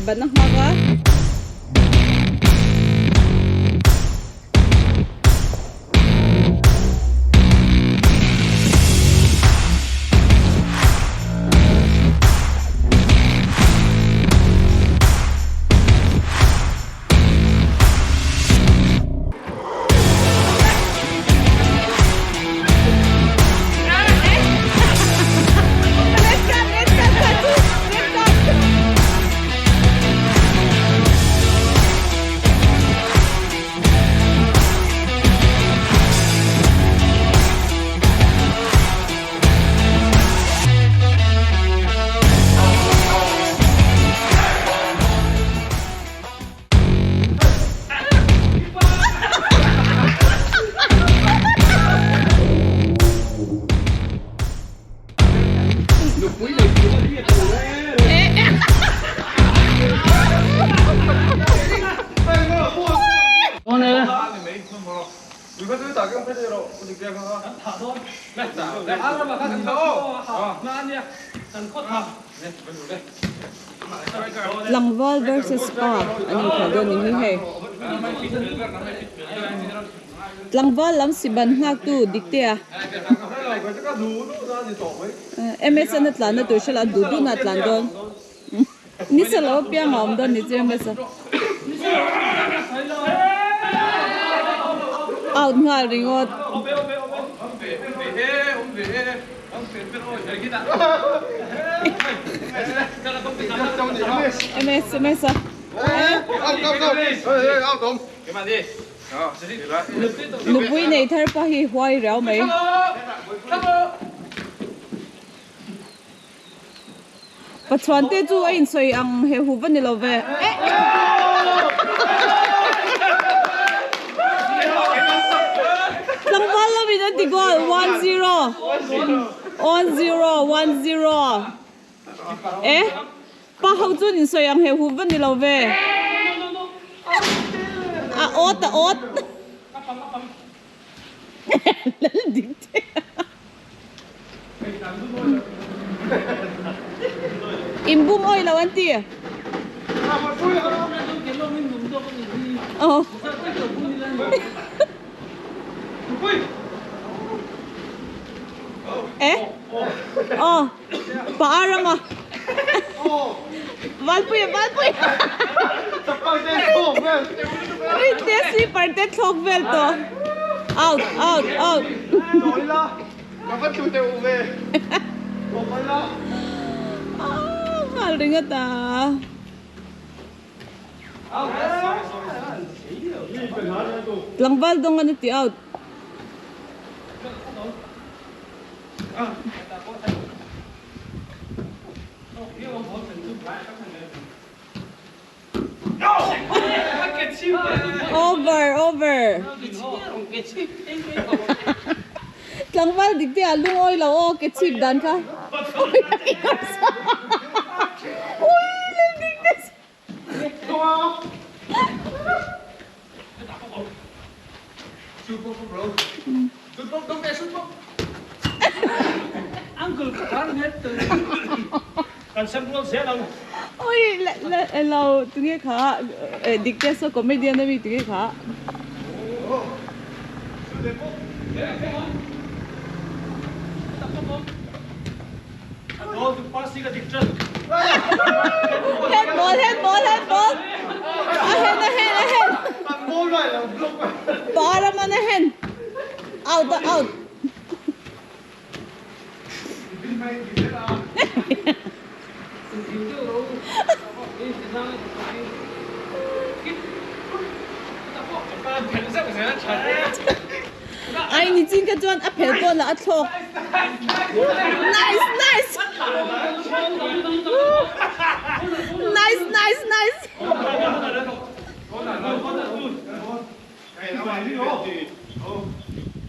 banang maga. Langval versus Spa anong kado ni Hihe Langval lam si ban ngak tu diktia MS na tlan na tu shala dudu na tlan don ni salo pia ngom don ni MS out ngal ringot MS lupui này thar pa hi huai rau mai pachuan te chu ain soi ang he hu van lo ve Langval la mina di gol 1-0 pa hau chu in soi ang he hu van lo ve ot dikte imbum oi lawan ti oh oh paarama valpuy Desi parte thokvel to out mal ringata Langval dong ano ti out over Langval dikti alung oi la o ke chip dan ka oi le dikti Uncle kan hết kan xem luôn sẽ đâu oi lo tunge kha dikte so comedian mi tunge kha Đó thì pass cái địch chân. Handball. Ahead. Ball này là block. Bottom on the hand. Out. Ai ni chính cái chuyện áp hết con là áp thô. Nice.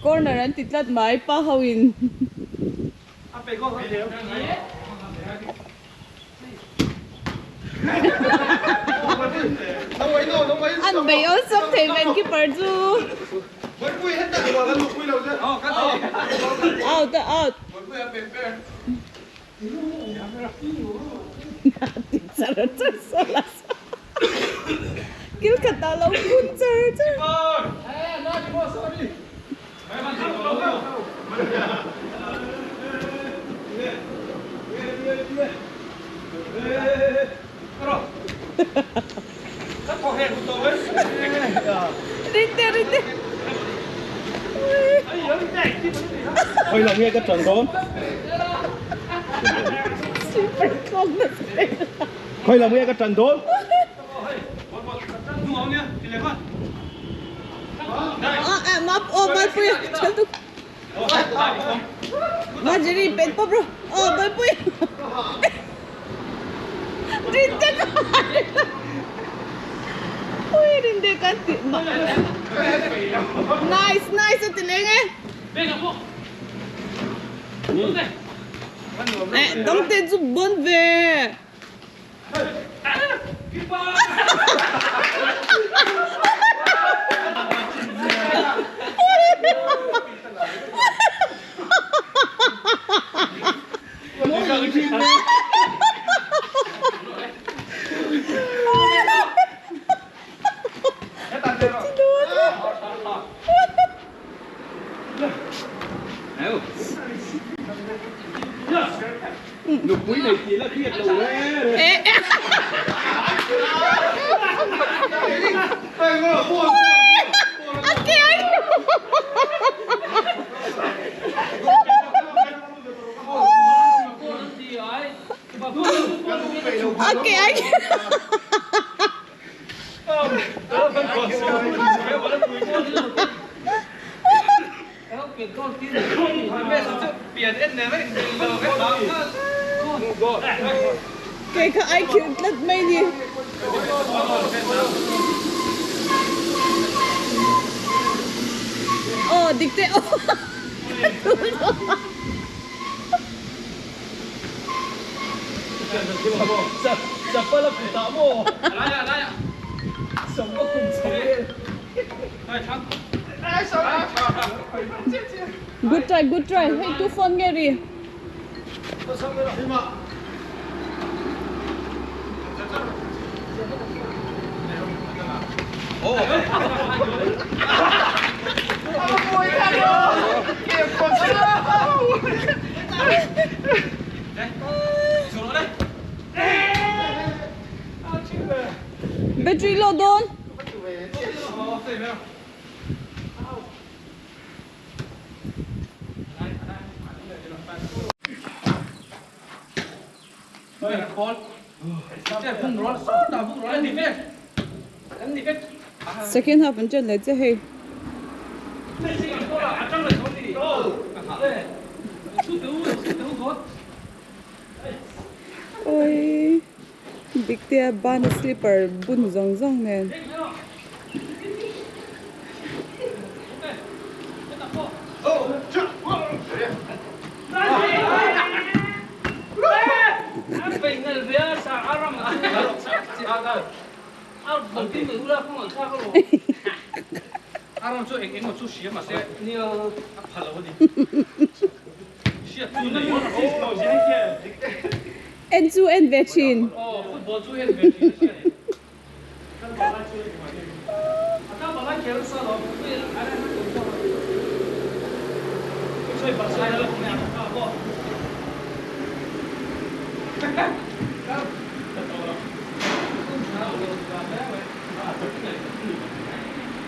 Corner anh titlat mai pa hawin. Anh bị ốm sốc thì mình keeper chu. Out. Sarap sa là lâu cuốn chơi chứ. Đi đi. Khơi lòng nghe cái trận đốn. Phải không được. Khơi lòng nghe cái trận đốn. Map mal puya. Chal tu. Majeri pet pa bro. Mal puya. Rinde ka. Ui rinde ka. Nice tilenge. Dong te zu bon ve. Lục quý này chỉ là thiệt rồi đấy. Ok anh. Cái anh cute đất mấy đi. Địch tệ. Siapa lah pertama? Laya. Semua kumsel. Good try. Hey, tu phone nghe đi. Battery low doon. Second half anh chân lấy chứ hay. Ôi, big tia ban slipper bun zong nè. Aram cho anh một chút xíu mà sẽ nhiều phật lâu đi. Xíu tu này nó có gì hết kìa. En zu en vechin. Football chú hết về thì sẽ. Các bạn lại kéo sao đó, bây giờ anh đang làm sao? Chơi bắn sai rồi, không làm sao bỏ.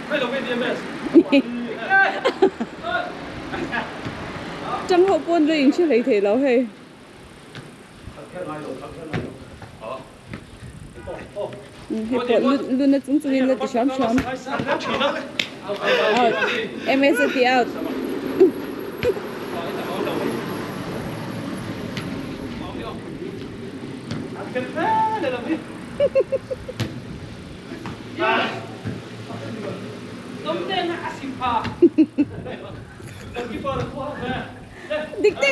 Bây giờ bên đi bên. Trong hộp quân luyện chứ lấy thể lâu hay. Hay bỏ luôn là chúng tôi lên thì chấm. Em sẽ đi out. Dicte.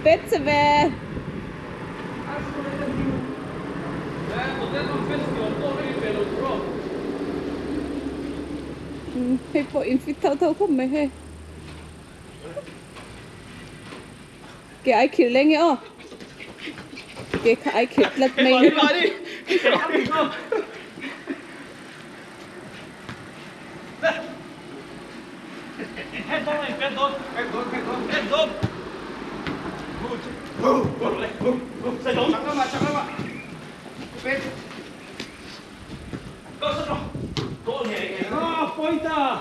Petse về. Hay bỏ in fit thâu không mày hay. cái ai khử lên nghe cái ai khử lật mày đi vào đi. Hết thôi, hết thôi. Sai đấu chẳng lắm mà. Bên. Go sắp rồi. Go nhẹ. Pointa.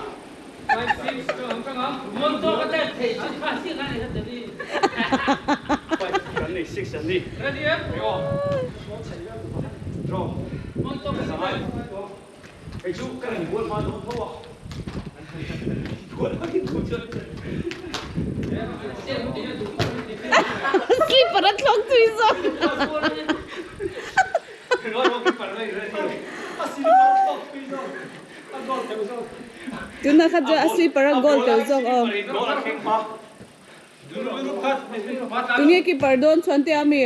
Ai xin cường căng hả? Muốn to cái tên thể sức phát hiện này hết đi. Cái này xích sẵn đi. Ready em? Rồi. Muốn to cái gì? Cái chú cái này muốn mà nó thua. Thua chưa? Slipper at long tui so. Tu na khat ja slipper at goal te zong Tu nge ki pardon chon te ami.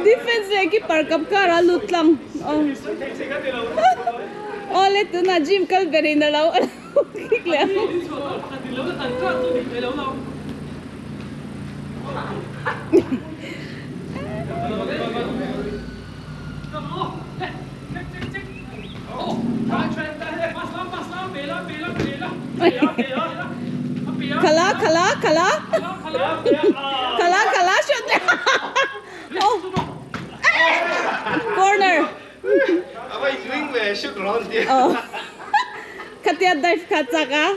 Defense le ki par kap kara lut lang. Ole tu na gym kal berina law. Kikle. Kala shot. Oh. Corner. Abay swing về shoot round đi. Oh. Katia dive katsaka.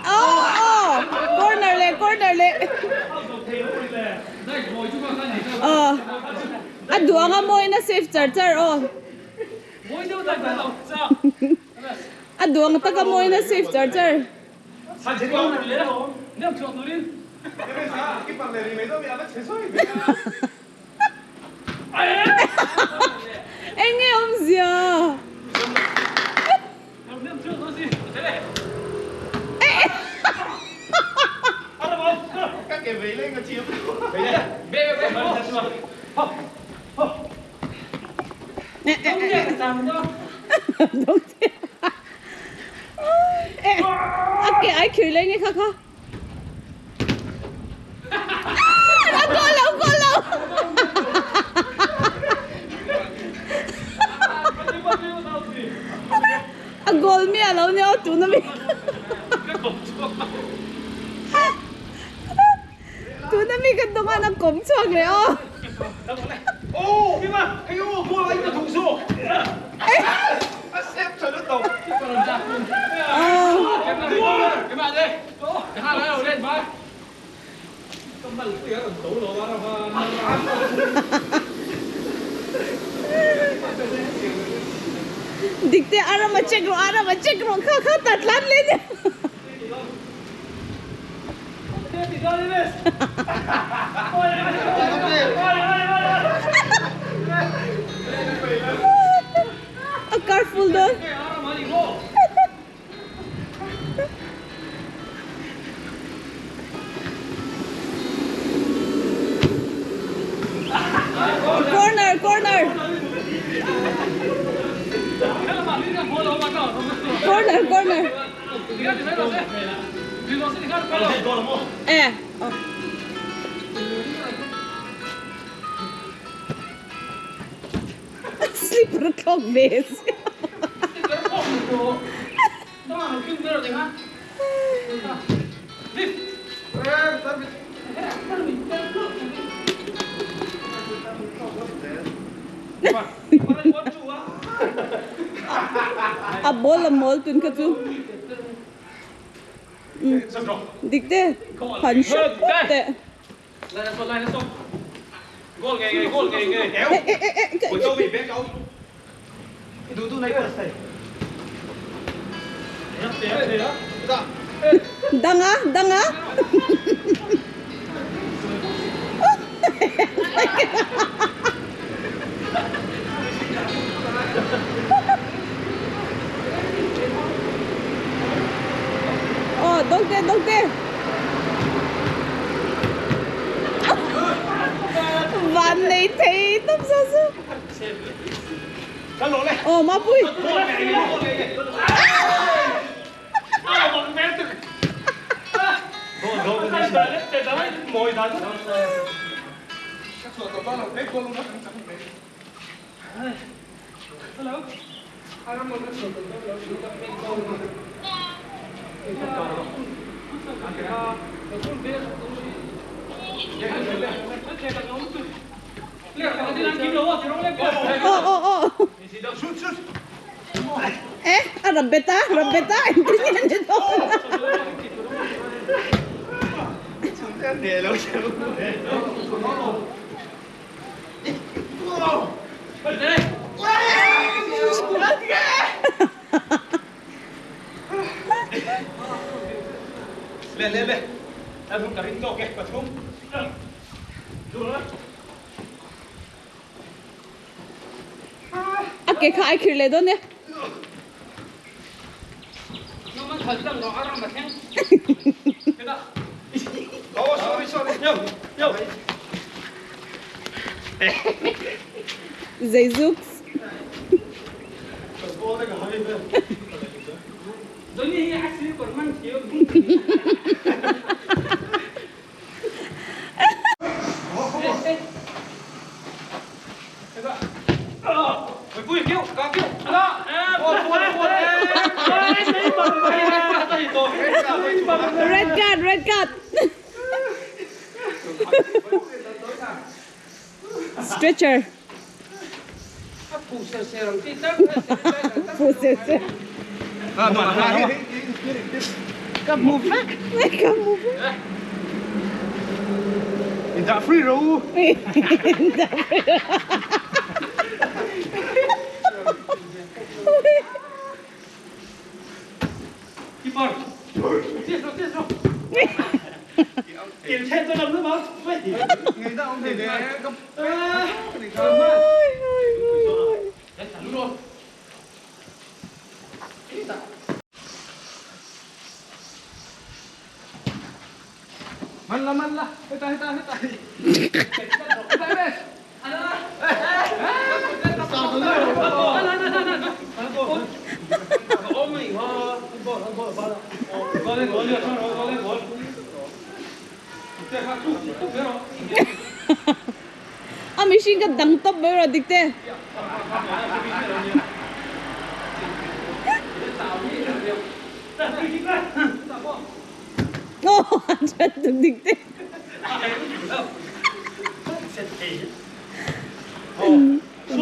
Oh. Corner le. Oh. Adua nga mo na safe charger oh. Adua nga taga mo na safe charger. Cái bằng này thì mấy đứa bị bắt chế soi. Anh nghe ông gì Các cái vế lên mà chiếm. Đúng thế. Okay, ai khử lên nghe khá. Đã có lâu. Goal mi alo nyo tu na mi. Tu na mi ka dunga na kom chuak le oh. Ô, cái mà, cái ô, mua anh là thủ số. Xếp cho nó tổng. Cái bạn đây. Cái hai đầu lên vai. Cầm ball cái còn tủ lộ ra Dikte ara ma check ro kha tat lan le ne. A careful don. Corner. Oh. Slipper at long base. A bol mol tun ka chu. Dikte. Pan shot te. Lại số. Gol gay. Kéo. Của Châu bị bé cáu. Tú này cơ sẩy. Thế đó. Danga. Đông tê. Vạn này thì tâm sao sao. Má bụi. Rabeta, entienden de todo. Lên. Em không cả hình kìa, bật xuống. Cái khai khử lấy đó nè. nó mới thật ra nó ra mà khen cái đó Sorry. Yo. Jesus. giống như ai xí còn mang thiếu Mày vui kêu, có kêu. đó Red card. Stretcher. phụ sờ lòng tí tắc Phụ sơ. Come move back. Kamu. In that free row. keep on tiếp rồi Kiểm tra cho đâm nước máu. Người ta không thể để không. đúng rồi Man lah. Hita. Machine ka dang top ba dikte. No, chat dikte.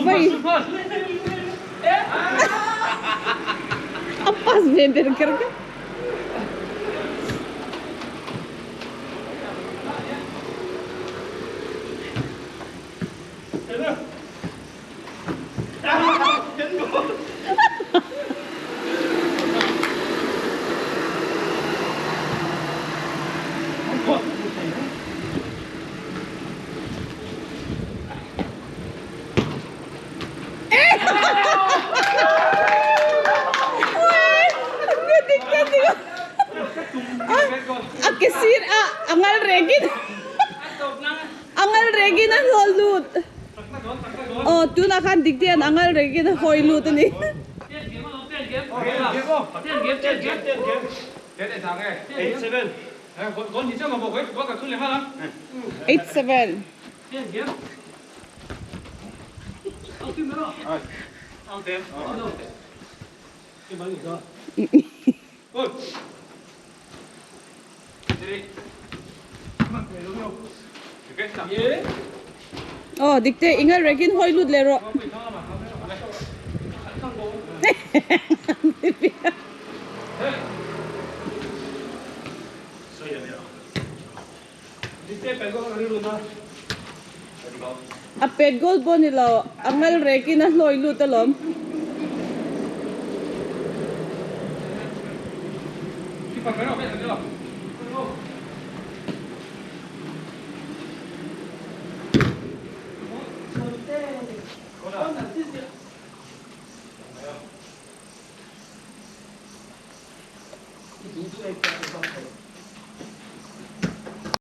Vai. Apas beber karka. Kesir angal regin ang holut. Oh, tu na kan diktian angal regin ang holut ni. con đi trước mà bộ ấy có cả thương liền ha 87. tiền kiếm ông kim đó ông tiền đâu cái bánh gì cơ ôi đi mặc về đúng không cái sắm gì Oh, dikte ingal regin holut lero. Apet gold bon nila angal regin na holut alom. cái phần cái nào biết được chưa 一读出来。